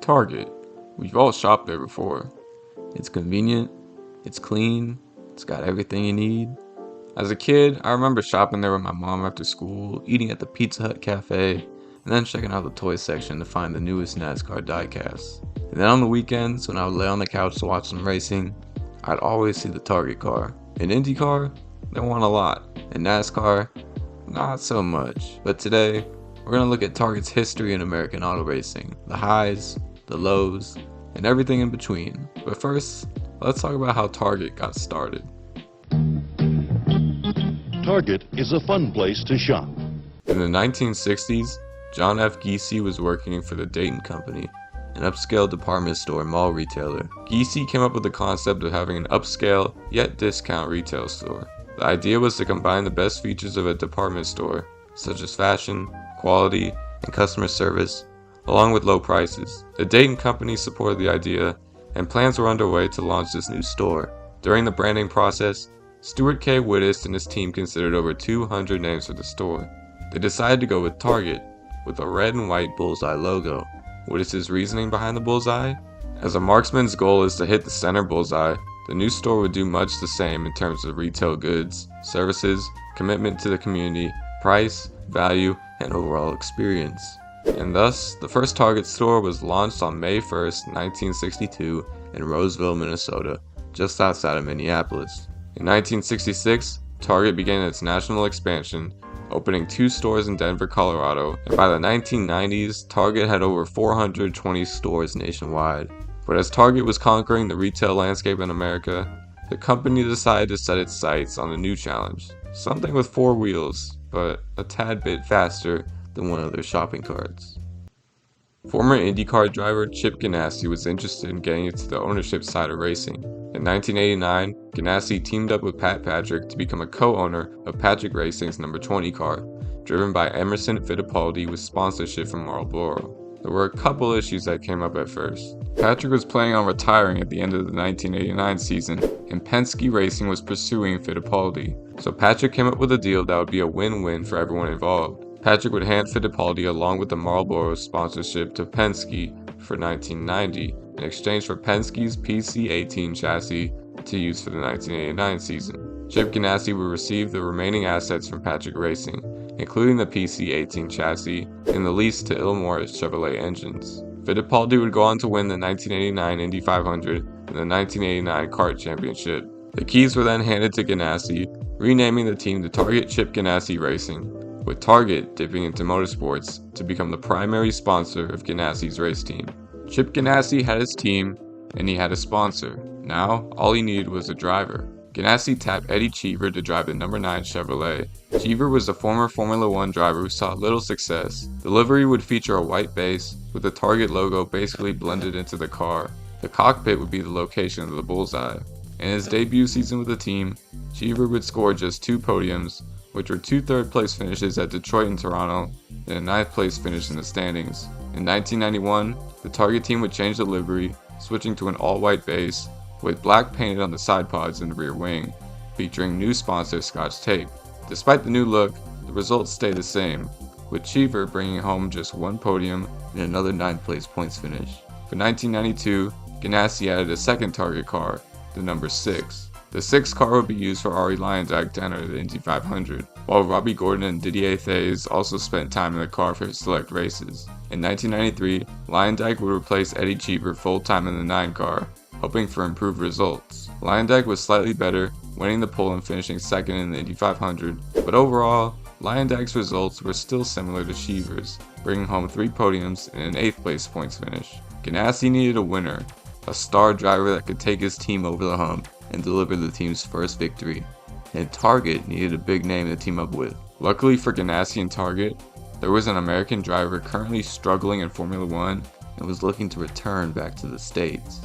Target. We've all shopped there before. It's convenient, it's clean, it's got everything you need. As a kid, I remember shopping there with my mom after school, eating at the Pizza Hut cafe, and then checking out the toy section to find the newest NASCAR diecasts. And then on the weekends, when I would lay on the couch to watch some racing, I'd always see the Target car. In IndyCar, they won a lot. In NASCAR, not so much. But today, we're going to look at Target's history in American auto racing, the highs, the lows, and everything in between. But first, let's talk about how Target got started. Target is a fun place to shop. In the 1960s, John F. Giese was working for the Dayton Company, an upscale department store and mall retailer. Giese came up with the concept of having an upscale, yet discount retail store. The idea was to combine the best features of a department store, such as fashion, quality, and customer service, along with low prices. The Dayton Company supported the idea, and plans were underway to launch this new store. During the branding process, Stuart K. Wittes and his team considered over 200 names for the store. They decided to go with Target, with a red and white bullseye logo. Wittes' reasoning behind the bullseye? As a marksman's goal is to hit the center bullseye, the new store would do much the same in terms of retail goods, services, commitment to the community, price, value, and overall experience. And thus, the first Target store was launched on May 1st, 1962 in Roseville, Minnesota, just outside of Minneapolis. In 1966, Target began its national expansion, opening 2 stores in Denver, Colorado, and by the 1990s, Target had over 420 stores nationwide. But as Target was conquering the retail landscape in America, the company decided to set its sights on a new challenge, something with 4 wheels, but a tad bit faster than one of their shopping carts. Former IndyCar driver Chip Ganassi was interested in getting into the ownership side of racing. In 1989, Ganassi teamed up with Pat Patrick to become a co-owner of Patrick Racing's number 20 car, driven by Emerson Fittipaldi with sponsorship from Marlboro. There were a couple issues that came up at first. Patrick was planning on retiring at the end of the 1989 season, and Penske Racing was pursuing Fittipaldi, so Patrick came up with a deal that would be a win-win for everyone involved. Patrick would hand Fittipaldi along with the Marlboro sponsorship to Penske for 1990 in exchange for Penske's PC-18 chassis to use for the 1989 season. Chip Ganassi would receive the remaining assets from Patrick Racing, including the PC-18 chassis and the lease to Ilmore Chevrolet engines. Fittipaldi would go on to win the 1989 Indy 500 and the 1989 Kart Championship. The keys were then handed to Ganassi, renaming the team to Target Chip Ganassi Racing, with Target dipping into Motorsports to become the primary sponsor of Ganassi's race team. Chip Ganassi had his team, and he had a sponsor. Now, all he needed was a driver. Ganassi tapped Eddie Cheever to drive the number 9 Chevrolet. Cheever was a former Formula 1 driver who saw little success. The livery would feature a white base, with the Target logo basically blended into the car. The cockpit would be the location of the bullseye. In his debut season with the team, Cheever would score just 2 podiums, which were 2 third-place finishes at Detroit and Toronto, and a 9th-place finish in the standings. In 1991, the Target team would change the livery, switching to an all-white base, with black painted on the side pods and the rear wing, featuring new sponsor Scotch Tape. Despite the new look, the results stayed the same, with Cheever bringing home just 1 podium and another 9th-place points finish. For 1992, Ganassi added a second Target car, the number 6. The 6th car would be used for Arie Luyendyk to enter the Indy 500, while Robbie Gordon and Didier Thays also spent time in the car for select races. In 1993, Luyendyk would replace Eddie Cheever full-time in the 9 car, hoping for improved results. Luyendyk was slightly better, winning the pole and finishing 2nd in the Indy 500, but overall, Luyendyk's results were still similar to Cheever's, bringing home 3 podiums and an 8th place points finish. Ganassi needed a winner, a star driver that could take his team over the hump and deliver the team's first victory, and Target needed a big name to team up with. Luckily for Ganassi and Target, there was an American driver currently struggling in Formula 1 and was looking to return back to the States.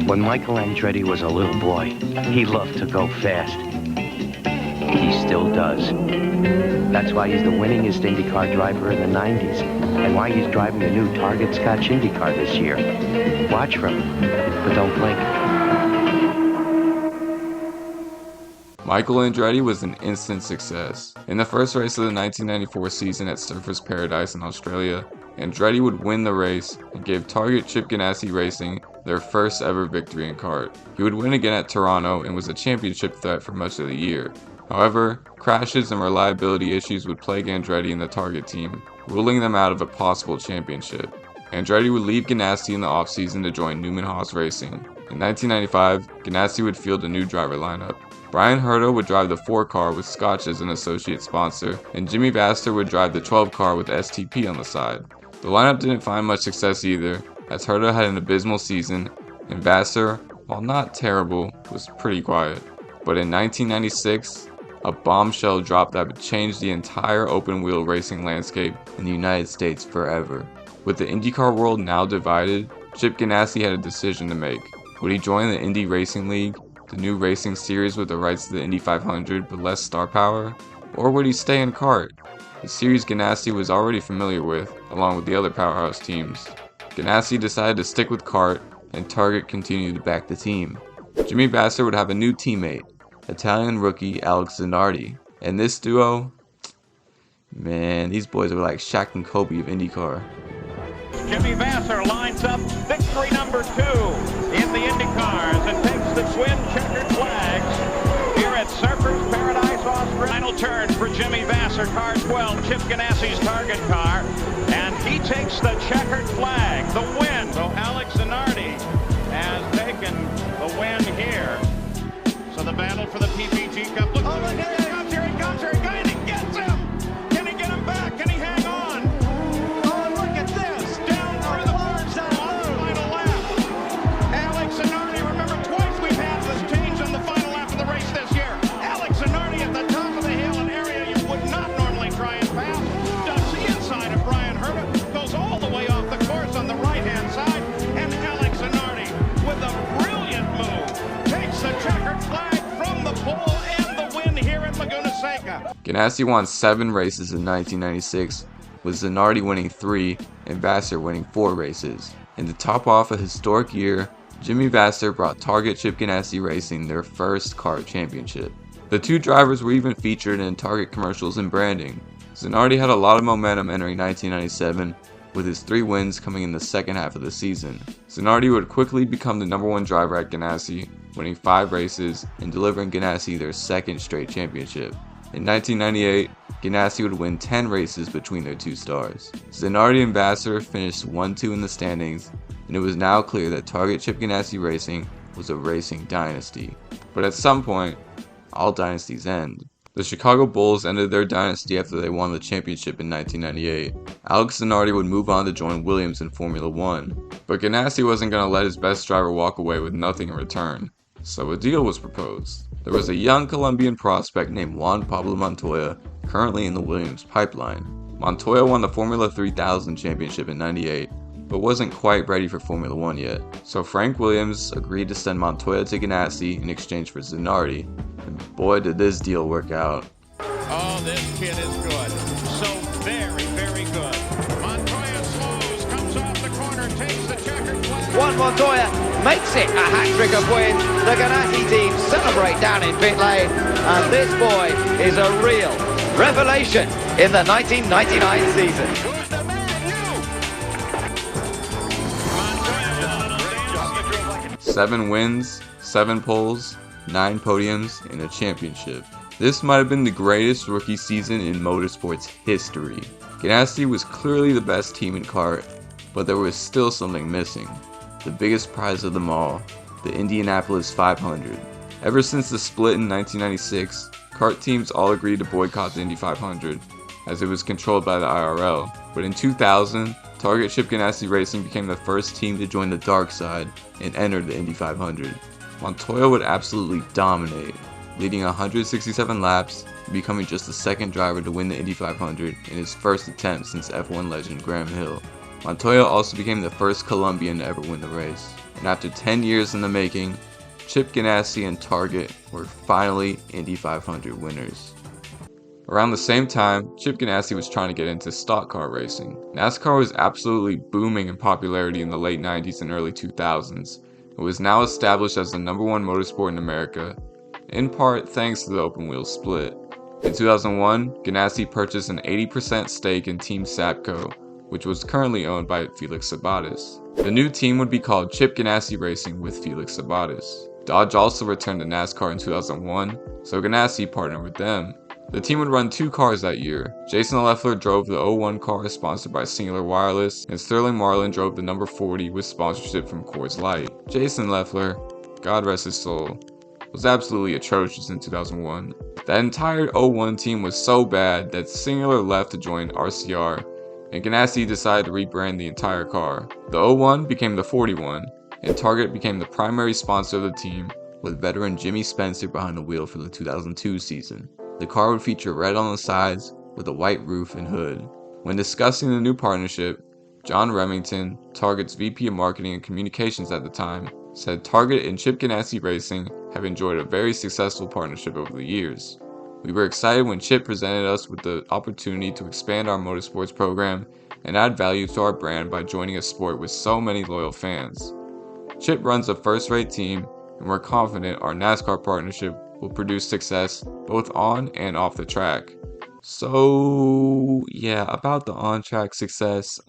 When Michael Andretti was a little boy, he loved to go fast. He still does. That's why he's the winningest IndyCar driver in the 90s, and why he's driving the new Target Scotch IndyCar this year. Watch for him, but don't blink. Michael Andretti was an instant success. In the first race of the 1994 season at Surfers Paradise in Australia, Andretti would win the race and gave Target Chip Ganassi Racing their first ever victory in kart. He would win again at Toronto and was a championship threat for much of the year. However, crashes and reliability issues would plague Andretti and the Target team, ruling them out of a possible championship. Andretti would leave Ganassi in the offseason to join Newman Haas Racing. In 1995, Ganassi would field a new driver lineup. Brian Herta would drive the 4 car with Scotch as an associate sponsor, and Jimmy Vassar would drive the 12 car with STP on the side. The lineup didn't find much success either, as Herta had an abysmal season, and Vassar, while not terrible, was pretty quiet. But in 1996, a bombshell dropped that would change the entire open-wheel racing landscape in the United States forever. With the IndyCar world now divided, Chip Ganassi had a decision to make. Would he join the Indy Racing League, the new racing series with the rights to the Indy 500 but less star power? Or would he stay in kart, the series Ganassi was already familiar with, along with the other powerhouse teams? Ganassi decided to stick with kart, and Target continued to back the team. Jimmy Vassar would have a new teammate, Italian rookie Alex Zanardi, and this duo, man, these boys were like Shaq and Kobe of IndyCar. Jimmy Vassar lines up victory number 2 in the IndyCars and takes the twin checkered flags here at Surfers Paradise, Australia. Final turn for Jimmy Vassar, car 12, Chip Ganassi's Target car, and he takes the checkered flag, the win. So Alex Zanardi has taken the win here. So the battle for the PPG Cup. Look, oh, look, here he comes, here he comes, here he comes, and he gets him! Can he get him back? Can he hang on? Oh, look at this! Down through the bars on the final lap. Alex Zanardi, remember twice we've had this change on the final lap of the race this year. Alex Zanardi at the top of the hill, an area you would not normally try and pass. Ducks the inside of Brian Herta, goes all the way off the course on the right-hand side, and Alex Zanardi, with a brilliant move, takes the checkered flag from the pole and the win here at Laguna Seca. Ganassi won 7 races in 1996, with Zanardi winning 3 and Vassar winning 4 races. And to top off a historic year, Jimmy Vassar brought Target Chip Ganassi Racing their first kart championship. The two drivers were even featured in Target commercials and branding. Zanardi had a lot of momentum entering 1997, with his 3 wins coming in the second half of the season. Zanardi would quickly become the #1 driver at Ganassi, winning 5 races and delivering Ganassi their second straight championship. In 1998, Ganassi would win 10 races between their 2 stars. Zanardi and Vassar finished 1-2 in the standings, and it was now clear that Target Chip Ganassi Racing was a racing dynasty. But at some point, all dynasties end. The Chicago Bulls ended their dynasty after they won the championship in 1998. Alex Zanardi would move on to join Williams in Formula 1. But Ganassi wasn't going to let his best driver walk away with nothing in return. So a deal was proposed. There was a young Colombian prospect named Juan Pablo Montoya, currently in the Williams pipeline. Montoya won the Formula 3000 championship in '98, but wasn't quite ready for Formula 1 yet. So Frank Williams agreed to send Montoya to Ganassi in exchange for Zanardi, and boy did this deal work out. Oh, this kid is good. So very, very good. Montoya slows, comes off the corner, takes the checkered flag. Juan Montoya makes it a hat-trick of wins. The Ganassi team celebrate down in pit lane, and this boy is a real revelation in the 1999 season. Who's the man, you? Montoya. 7 wins, 7 poles, 9 podiums, and a championship. This might have been the greatest rookie season in motorsports history. Ganassi was clearly the best team in kart, but there was still something missing. The biggest prize of them all, the Indianapolis 500. Ever since the split in 1996, kart teams all agreed to boycott the Indy 500, as it was controlled by the IRL. But in 2000, Target Chip Ganassi Racing became the first team to join the dark side and enter the Indy 500. Montoya would absolutely dominate, leading 167 laps and becoming just the second driver to win the Indy 500 in his first attempt since F1 legend Graham Hill. Montoya also became the first Colombian to ever win the race. And after 10 years in the making, Chip Ganassi and Target were finally Indy 500 winners. Around the same time, Chip Ganassi was trying to get into stock car racing. NASCAR was absolutely booming in popularity in the late 90s and early 2000s. It was now established as the #1 motorsport in America, in part thanks to the open wheel split. In 2001, Ganassi purchased an 80% stake in Team Sapco, which was currently owned by Felix Sabates. The new team would be called Chip Ganassi Racing with Felix Sabates. Dodge also returned to NASCAR in 2001, so Ganassi partnered with them. The team would run 2 cars that year. Jason Leffler drove the 01 car sponsored by Singular Wireless, and Sterling Marlin drove the number 40 with sponsorship from Coors Light. Jason Leffler, God rest his soul, was absolutely atrocious in 2001. That entire 01 team was so bad that Singular left to join RCR, and Ganassi decided to rebrand the entire car. The 01 became the 41, and Target became the primary sponsor of the team, with veteran Jimmy Spencer behind the wheel for the 2002 season. The car would feature red on the sides with a white roof and hood. When discussing the new partnership, John Remington, Target's VP of Marketing and Communications at the time, said Target and Chip Ganassi Racing have enjoyed a very successful partnership over the years. We were excited when Chip presented us with the opportunity to expand our motorsports program and add value to our brand by joining a sport with so many loyal fans. Chip runs a first-rate team, and we're confident our NASCAR partnership will produce success both on and off the track. So yeah, about the on-track success,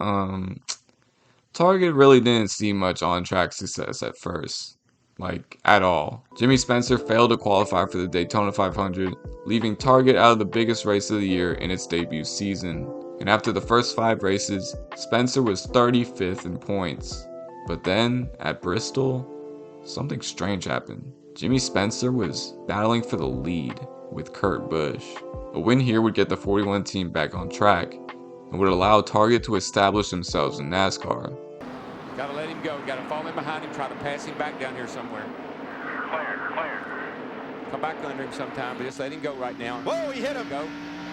Target really didn't see much on-track success at first, like at all. Jimmy Spencer failed to qualify for the Daytona 500, leaving Target out of the biggest race of the year in its debut season. And after the first 5 races, Spencer was 35th in points. But then, at Bristol, something strange happened. Jimmy Spencer was battling for the lead with Kurt Busch. A win here would get the 41 team back on track and would allow Target to establish themselves in NASCAR. Gotta let him go. Gotta fall in behind him. Try to pass him back down here somewhere. Clear. Come back under him sometime, but just let him go right now. Whoa, he hit him. Go.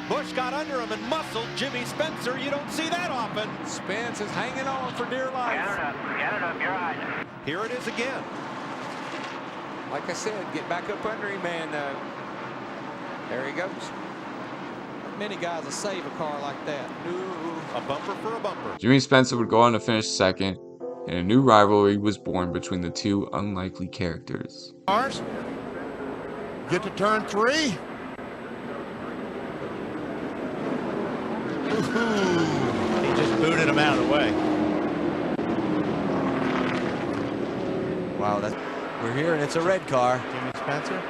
Busch got under him and muscled Jimmy Spencer. You don't see that often. Spence is hanging on for dear life. Get it up, you're right. Here it is again. Like I said, get back up under him, and there he goes. Many guys will save a car like that. A bumper for a bumper. Jimmy Spencer would go on to finish second, and a new rivalry was born between the two unlikely characters. Cars, get to turn 3. He just booted him out of the way. Wow, we're here and it's a red car. Jimmy Spencer?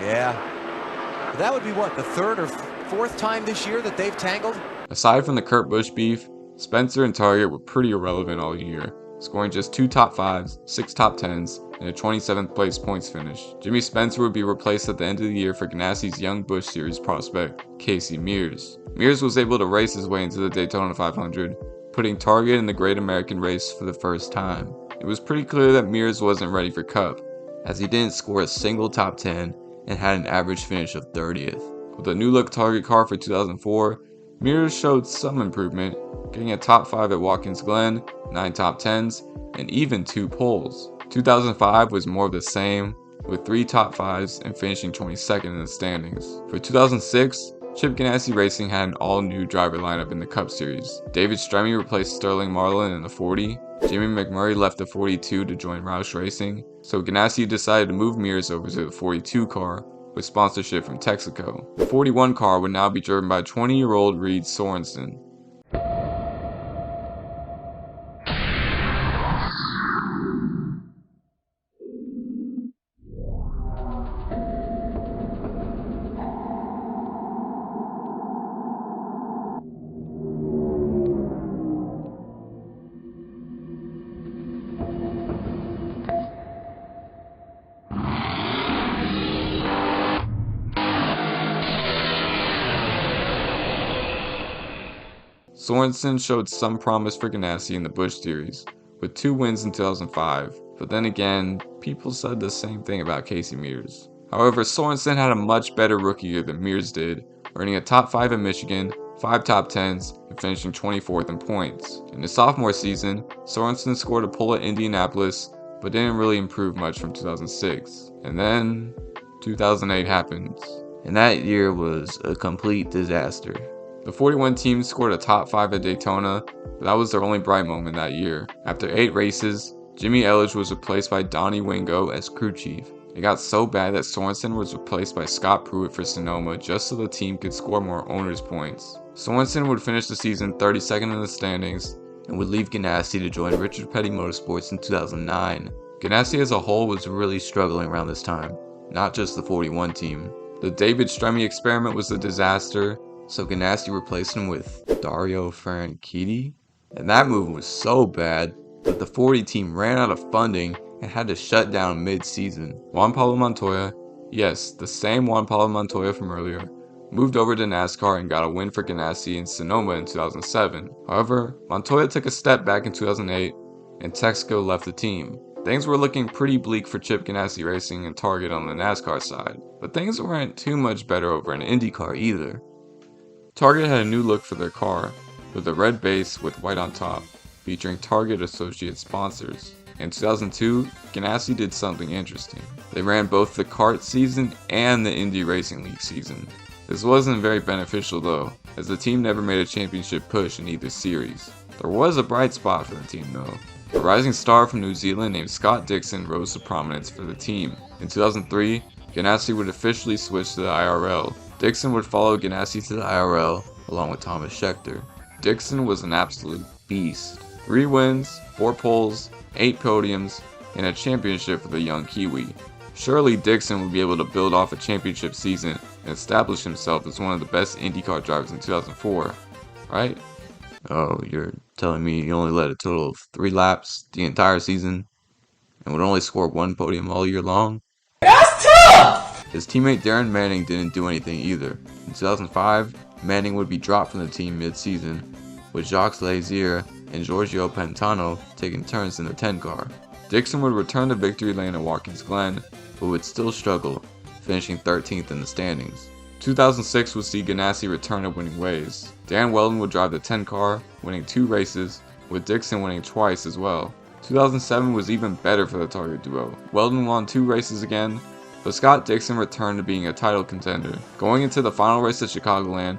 Yeah. But that would be what, the 3rd or 4th time this year that they've tangled? Aside from the Kurt Busch beef, Spencer and Target were pretty irrelevant all year, scoring just 2 top 5s, 6 top 10s, and a 27th place points finish. Jimmy Spencer would be replaced at the end of the year for Ganassi's young Busch Series prospect, Casey Mears. Mears was able to race his way into the Daytona 500, putting Target in the Great American Race for the first time. It was pretty clear that Mears wasn't ready for Cup, as he didn't score a single top 10 and had an average finish of 30th. With a new look Target car for 2004, Mears showed some improvement, getting a top 5 at Watkins Glen, 9 top 10s, and even 2 poles. 2005 was more of the same, with 3 top 5s and finishing 22nd in the standings. For 2006, Chip Ganassi Racing had an all-new driver lineup in the Cup Series. David Stremme replaced Sterling Marlin in the 40, Jimmy McMurray left the 42 to join Roush Racing, so Ganassi decided to move Mears over to the 42 car with sponsorship from Texaco. The 41 car would now be driven by 20-year-old Reed Sorensen. Sorensen showed some promise for Ganassi in the Busch Series, with 2 wins in 2005, but then again, people said the same thing about Casey Mears. However, Sorensen had a much better rookie year than Mears did, earning a top 5 in Michigan, 5 top 10s, and finishing 24th in points. In his sophomore season, Sorensen scored a pole at Indianapolis, but didn't really improve much from 2006. And then, 2008 happened, and that year was a complete disaster. The 41 team scored a top 5 at Daytona, but that was their only bright moment that year. After 8 races, Jimmy Elledge was replaced by Donnie Wingo as crew chief. It got so bad that Sorensen was replaced by Scott Pruitt for Sonoma just so the team could score more owners points. Sorensen would finish the season 32nd in the standings and would leave Ganassi to join Richard Petty Motorsports in 2009. Ganassi as a whole was really struggling around this time, not just the 41 team. The David Stremme experiment was a disaster, so Ganassi replaced him with Dario Franchitti, and that move was so bad that the 40 team ran out of funding and had to shut down mid-season. Juan Pablo Montoya, yes, the same Juan Pablo Montoya from earlier, moved over to NASCAR and got a win for Ganassi in Sonoma in 2007. However, Montoya took a step back in 2008 and Texaco left the team. Things were looking pretty bleak for Chip Ganassi Racing and Target on the NASCAR side, but things weren't too much better over in IndyCar either. Target had a new look for their car, with a red base with white on top, featuring Target associate sponsors. In 2002, Ganassi did something interesting. They ran both the kart season and the Indy Racing League season. This wasn't very beneficial though, as the team never made a championship push in either series. There was a bright spot for the team though. A rising star from New Zealand named Scott Dixon rose to prominence for the team. In 2003, Ganassi would officially switch to the IRL. Dixon would follow Ganassi to the IRL along with Thomas Scheckter. Dixon was an absolute beast. 3 wins, 4 poles, 8 podiums, and a championship for the young Kiwi. Surely Dixon would be able to build off a championship season and establish himself as one of the best IndyCar drivers in 2004, right? Oh, you're telling me he only led a total of 3 laps the entire season and would only score 1 podium all year long? That's tough! His teammate Darren Manning didn't do anything either. In 2005, Manning would be dropped from the team mid-season, with Jacques Lazier and Giorgio Pantano taking turns in the 10 car. Dixon would return to victory lane at Watkins Glen, but would still struggle, finishing 13th in the standings. 2006 would see Ganassi return to winning ways. Dan Weldon would drive the 10 car, winning 2 races, with Dixon winning twice as well. 2007 was even better for the Target duo. Weldon won 2 races again, but Scott Dixon returned to being a title contender. Going into the final race at Chicagoland,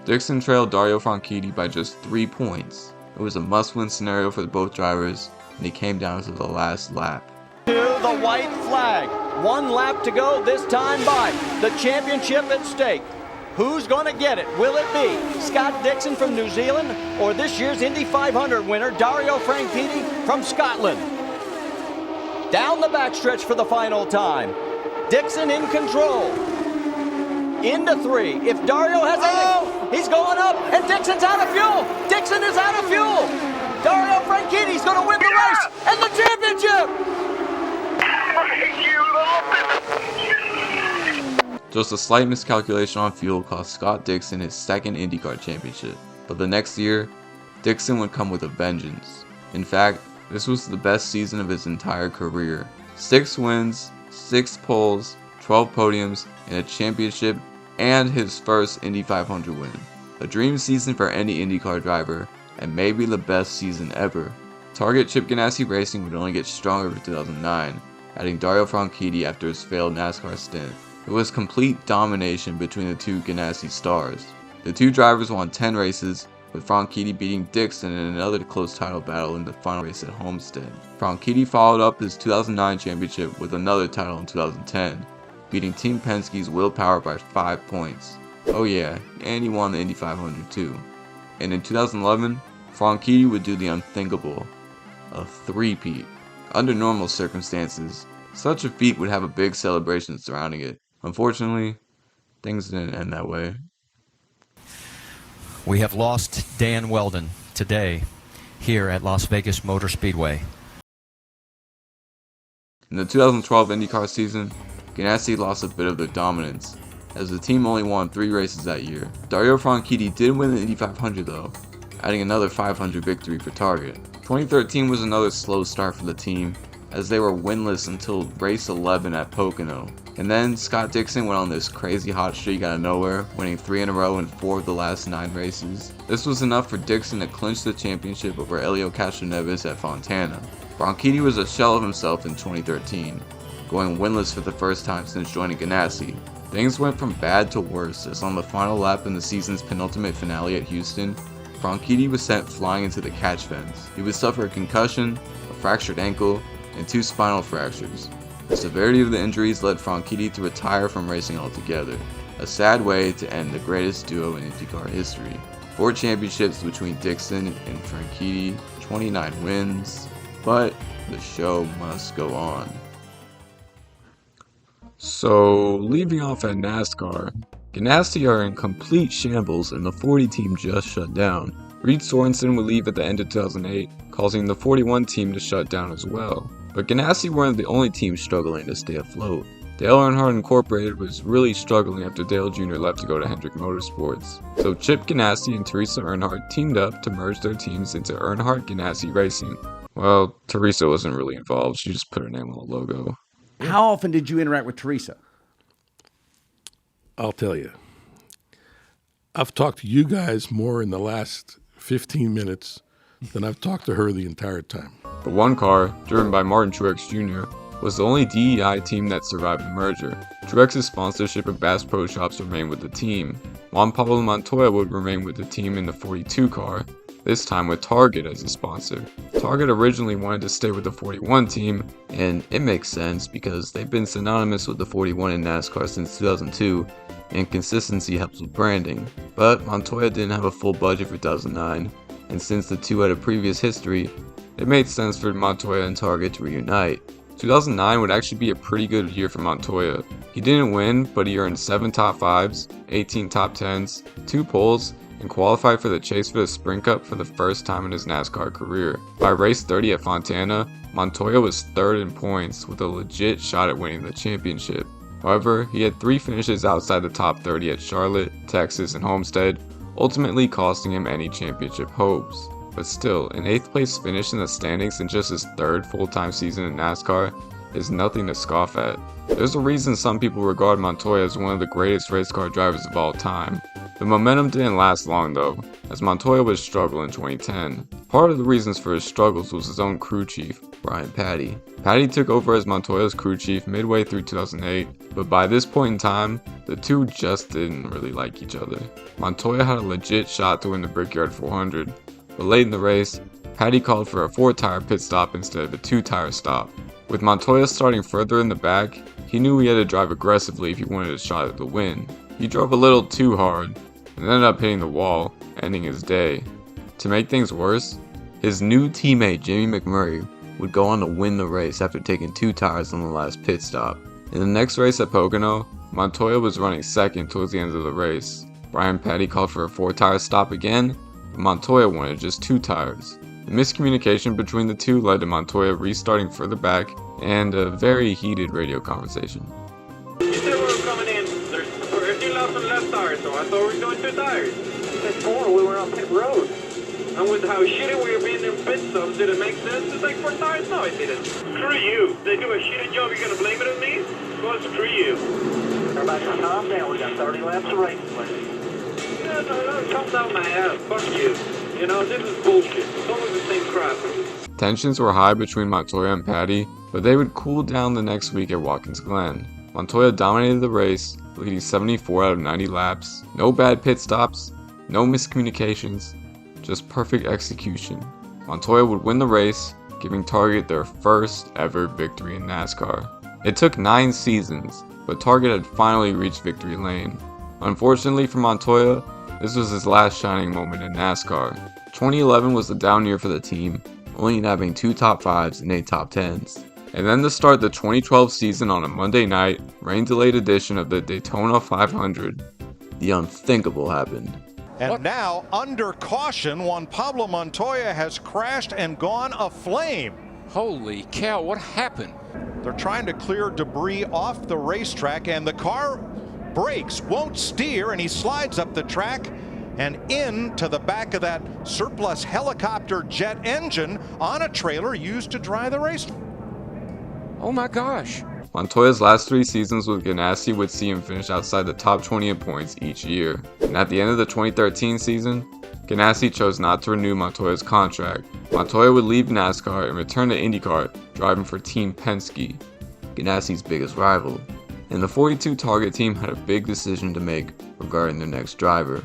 Dixon trailed Dario Franchitti by just 3 points. It was a must-win scenario for both drivers, and he came down to the last lap. To the white flag. 1 lap to go, this time by. The championship at stake. Who's going to get it? Will it be Scott Dixon from New Zealand or this year's Indy 500 winner, Dario Franchitti from Scotland? Down the backstretch for the final time. Dixon in control. Into 3. If Dario has anything, he's going up, and Dixon's out of fuel. Dixon is out of fuel. Dario Franchitti's going to win the race and the championship. Just a slight miscalculation on fuel cost Scott Dixon his 2nd IndyCar championship, but the next year, Dixon would come with a vengeance. In fact, this was the best season of his entire career. 6 wins, 6 poles, 12 podiums, and a championship, and his first Indy 500 win. A dream season for any IndyCar driver, and maybe the best season ever. Target Chip Ganassi Racing would only get stronger for 2009, adding Dario Franchitti after his failed NASCAR stint. It was complete domination between the 2 Ganassi stars. The 2 drivers won 10 races, with Franchitti beating Dixon in another close title battle in the final race at Homestead. Franchitti followed up his 2009 championship with another title in 2010, beating Team Penske's Will Power by 5 points. Oh yeah, and he won the Indy 500 too. And in 2011, Franchitti would do the unthinkable, a 3-peat. Under normal circumstances, such a feat would have a big celebration surrounding it. Unfortunately, things didn't end that way. We have lost Dan Weldon today here at Las Vegas Motor Speedway. In the 2012 IndyCar season, Ganassi lost a bit of their dominance, as the team only won 3 races that year. Dario Franchitti did win the Indy 500 though, adding another 500 victory for Target. 2013 was another slow start for the team, as they were winless until race 11 at Pocono. And then Scott Dixon went on this crazy hot streak out of nowhere, winning 3 in a row in 4 of the last 9 races. This was enough for Dixon to clinch the championship over Helio Castroneves at Fontana. Franchitti was a shell of himself in 2013, going winless for the first time since joining Ganassi. Things went from bad to worse, as on the final lap in the season's penultimate finale at Houston, Franchitti was sent flying into the catch fence. He would suffer a concussion, a fractured ankle, and 2 spinal fractures. The severity of the injuries led Franchitti to retire from racing altogether, a sad way to end the greatest duo in IndyCar history. 4 championships between Dixon and Franchitti, 29 wins, but the show must go on. So, leaving off at NASCAR, Ganassi are in complete shambles and the 40 team just shut down. Reed Sorensen would leave at the end of 2008, causing the 41 team to shut down as well. But Ganassi weren't the only team struggling to stay afloat. Dale Earnhardt Incorporated was really struggling after Dale Jr. left to go to Hendrick Motorsports. So Chip Ganassi and Teresa Earnhardt teamed up to merge their teams into Earnhardt Ganassi Racing. Well, Teresa wasn't really involved, she just put her name on the logo. How often did you interact with Teresa? I'll tell you. I've talked to you guys more in the last 15 minutes than I've talked to her the entire time. The one car, driven by Martin Truex Jr., was the only DEI team that survived the merger. Truex's sponsorship of Bass Pro Shops remained with the team. Juan Pablo Montoya would remain with the team in the 42 car, this time with Target as a sponsor. Target originally wanted to stay with the 41 team, and it makes sense because they've been synonymous with the 41 in NASCAR since 2002, and consistency helps with branding. But Montoya didn't have a full budget for 2009, and since the two had a previous history, it made sense for Montoya and Target to reunite. 2009 would actually be a pretty good year for Montoya. He didn't win, but he earned 7 top 5s, 18 top 10s, 2 poles, and qualified for the chase for the Sprint Cup for the first time in his NASCAR career. By race 30 at Fontana, Montoya was 3rd in points with a legit shot at winning the championship. However, he had 3 finishes outside the top 30 at Charlotte, Texas, and Homestead, ultimately costing him any championship hopes. But still, an 8th place finish in the standings in just his 3rd full-time season in NASCAR is nothing to scoff at. There's a reason some people regard Montoya as one of the greatest race car drivers of all time. The momentum didn't last long though, as Montoya would struggle in 2010. Part of the reasons for his struggles was his own crew chief, Brian Patty. Patty took over as Montoya's crew chief midway through 2008, but by this point in time, the two just didn't really like each other. Montoya had a legit shot to win the Brickyard 400, but late in the race, Patty called for a 4-tire pit stop instead of a 2-tire stop. With Montoya starting further in the back, he knew he had to drive aggressively if he wanted a shot at the win. He drove a little too hard, and ended up hitting the wall, ending his day. To make things worse, his new teammate Jimmy McMurray would go on to win the race after taking 2 tires on the last pit stop. In the next race at Pocono, Montoya was running 2nd towards the end of the race. Brian Patty called for a 4-tire stop again, but Montoya wanted just 2 tires. The miscommunication between the two led to Montoya restarting further back and a very heated radio conversation. You said we were coming in. There's 13 laps on the left tire, so I thought we were doing 2 tires. It's 4, we were on pit road. And with how shitty we were being in pit stops, did it make sense to take 4 tires? No, it didn't. Screw you. They do a shitty job, you're gonna blame it on me? Well, screw you. Everybody calm down, we got 30 laps of racing left. No, calm down my ass. Fuck you. You know, this is bullshit. It's always the same crap. Tensions were high between Montoya and Patty, but they would cool down the next week at Watkins Glen. Montoya dominated the race, leading 74 out of 90 laps. No bad pit stops, no miscommunications, just perfect execution. Montoya would win the race, giving Target their first ever victory in NASCAR. It took 9 seasons, but Target had finally reached victory lane. Unfortunately for Montoya, this was his last shining moment in NASCAR. 2011 was a down year for the team, only having 2 top 5s and 8 top 10s. And then to start the 2012 season on a Monday night, rain-delayed edition of the Daytona 500, the unthinkable happened. And now, under caution, Juan Pablo Montoya has crashed and gone aflame. Holy cow, what happened? They're trying to clear debris off the racetrack, and the car brakes, won't steer, and he slides up the track and into the back of that surplus helicopter jet engine on a trailer used to dry the race. Oh my gosh. Montoya's last 3 seasons with Ganassi would see him finish outside the top 20 in points each year. And at the end of the 2013 season, Ganassi chose not to renew Montoya's contract. Montoya would leave NASCAR and return to IndyCar, driving for Team Penske, Ganassi's biggest rival. And the 42 Target team had a big decision to make regarding their next driver.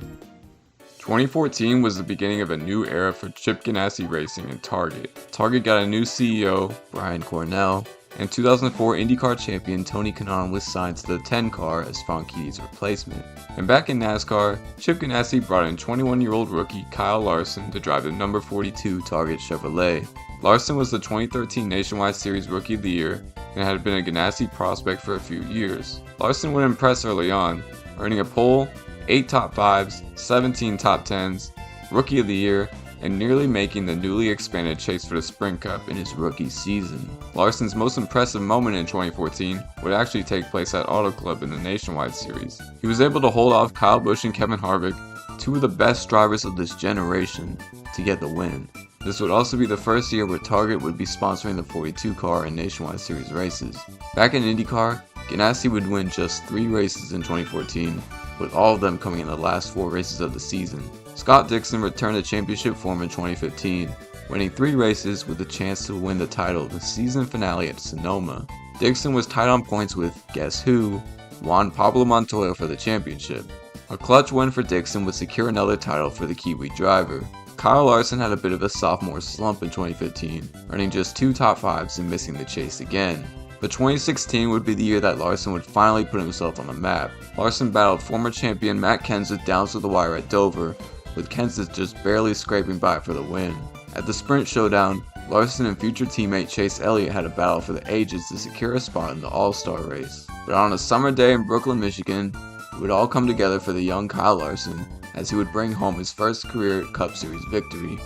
2014 was the beginning of a new era for Chip Ganassi Racing and Target. Target got a new CEO, Brian Cornell, and 2004 IndyCar champion Tony Kanaan was signed to the 10 car as Franchietti's replacement. And back in NASCAR, Chip Ganassi brought in 21-year-old rookie Kyle Larson to drive the number 42 Target Chevrolet. Larson was the 2013 Nationwide Series Rookie of the Year and had been a Ganassi prospect for a few years. Larson would impress early on, earning a pole, 8 top 5s, 17 top 10s, Rookie of the Year, and nearly making the newly expanded chase for the Sprint Cup in his rookie season. Larson's most impressive moment in 2014 would actually take place at Auto Club in the Nationwide Series. He was able to hold off Kyle Busch and Kevin Harvick, two of the best drivers of this generation, to get the win. This would also be the first year where Target would be sponsoring the 42 car in Nationwide Series races. Back in IndyCar, Ganassi would win just 3 races in 2014, with all of them coming in the last 4 races of the season. Scott Dixon returned to championship form in 2015, winning 3 races with a chance to win the title the season finale at Sonoma. Dixon was tied on points with, guess who, Juan Pablo Montoya for the championship. A clutch win for Dixon would secure another title for the Kiwi driver. Kyle Larson had a bit of a sophomore slump in 2015, earning just 2 top 5s and missing the chase again. But 2016 would be the year that Larson would finally put himself on the map. Larson battled former champion Matt Kenseth down to the wire at Dover, with Kenseth just barely scraping by for the win. At the Sprint Showdown, Larson and future teammate Chase Elliott had a battle for the ages to secure a spot in the All-Star race. But on a summer day in Brooklyn, Michigan, it would all come together for the young Kyle Larson, as he would bring home his first career Cup Series victory.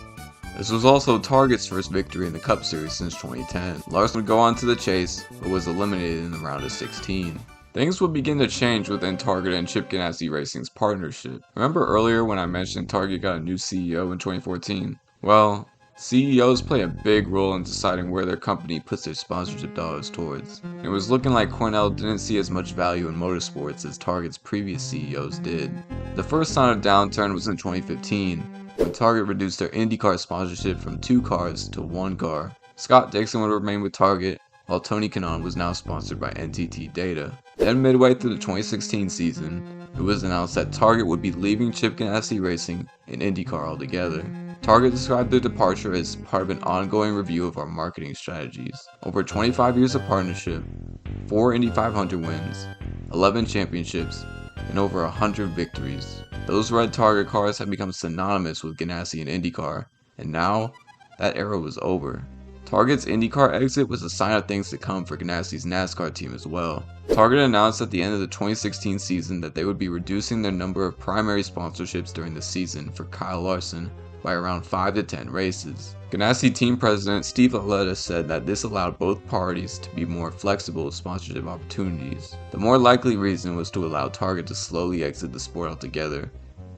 This was also Target's first victory in the Cup Series since 2010. Larson would go on to the chase, but was eliminated in the round of 16. Things would begin to change within Target and Chip Ganassi Racing's partnership. Remember earlier when I mentioned Target got a new CEO in 2014? Well, CEOs play a big role in deciding where their company puts their sponsorship dollars towards. It was looking like Cornell didn't see as much value in motorsports as Target's previous CEOs did. The first sign of downturn was in 2015, when Target reduced their IndyCar sponsorship from 2 cars to 1 car. Scott Dixon would remain with Target, while Tony Kanaan was now sponsored by NTT Data. Then midway through the 2016 season, it was announced that Target would be leaving Chip Ganassi Racing and IndyCar altogether. Target described their departure as part of an ongoing review of our marketing strategies. Over 25 years of partnership, 4 Indy 500 wins, 11 championships, and over 100 victories. Those red Target cars have become synonymous with Ganassi and IndyCar, and now, that era was over. Target's IndyCar exit was a sign of things to come for Ganassi's NASCAR team as well. Target announced at the end of the 2016 season that they would be reducing their number of primary sponsorships during the season for Kyle Larson by around 5 to 10 races. Ganassi team president Steve Aletta said that this allowed both parties to be more flexible with sponsorship opportunities. The more likely reason was to allow Target to slowly exit the sport altogether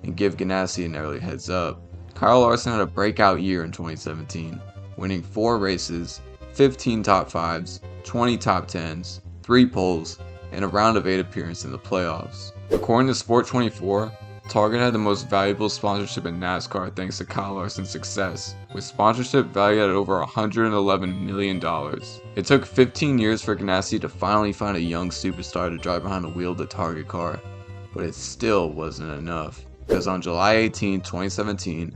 and give Ganassi an early heads up. Kyle Larson had a breakout year in 2017, winning 4 races, 15 top 5s, 20 top 10s, 3 poles, and a round of 8 appearances in the playoffs. According to Sport24, Target had the most valuable sponsorship in NASCAR thanks to Kyle Larson's success, with sponsorship valued at over $111 million. It took 15 years for Ganassi to finally find a young superstar to drive behind the wheel of the Target car, but it still wasn't enough, because on July 18, 2017,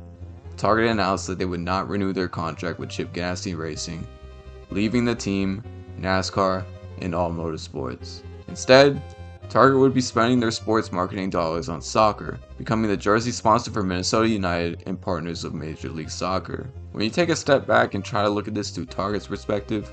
Target announced that they would not renew their contract with Chip Ganassi Racing, leaving the team, NASCAR, and all motorsports. Instead, Target would be spending their sports marketing dollars on soccer, becoming the jersey sponsor for Minnesota United and partners of Major League Soccer. When you take a step back and try to look at this through Target's perspective,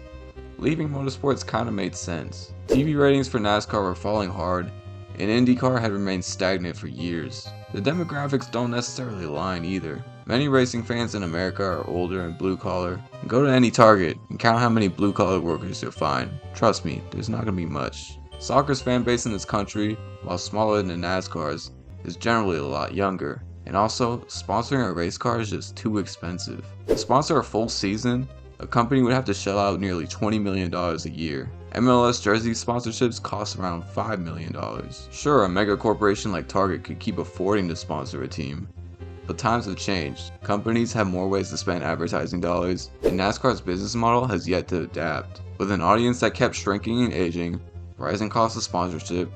leaving motorsports kinda made sense. TV ratings for NASCAR were falling hard, and IndyCar had remained stagnant for years. The demographics don't necessarily align either. Many racing fans in America are older and blue collar. Go to any Target and count how many blue collar workers you'll find. Trust me, there's not gonna be much. Soccer's fan base in this country, while smaller than NASCAR's, is generally a lot younger. And also, sponsoring a race car is just too expensive. To sponsor a full season, a company would have to shell out nearly $20 million a year. MLS jersey sponsorships cost around $5 million. Sure, a mega corporation like Target could keep affording to sponsor a team, but times have changed. Companies have more ways to spend advertising dollars, and NASCAR's business model has yet to adapt. With an audience that kept shrinking and aging, rising costs of sponsorship,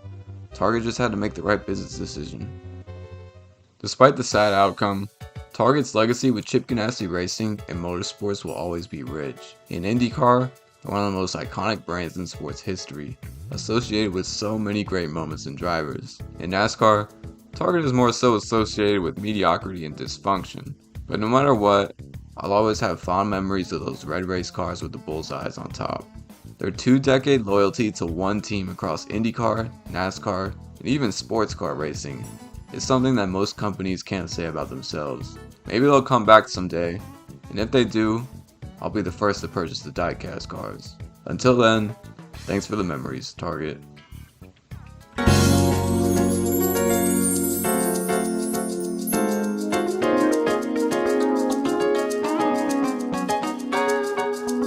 Target just had to make the right business decision. Despite the sad outcome, Target's legacy with Chip Ganassi Racing and motorsports will always be rich. In IndyCar, are one of the most iconic brands in sports history, associated with so many great moments and drivers. In NASCAR, Target is more so associated with mediocrity and dysfunction. But no matter what, I'll always have fond memories of those red race cars with the bullseyes on top. Their 2-decade loyalty to one team across IndyCar, NASCAR, and even sports car racing is something that most companies can't say about themselves. Maybe they'll come back someday, and if they do, I'll be the first to purchase the diecast cars. Until then, thanks for the memories, Target.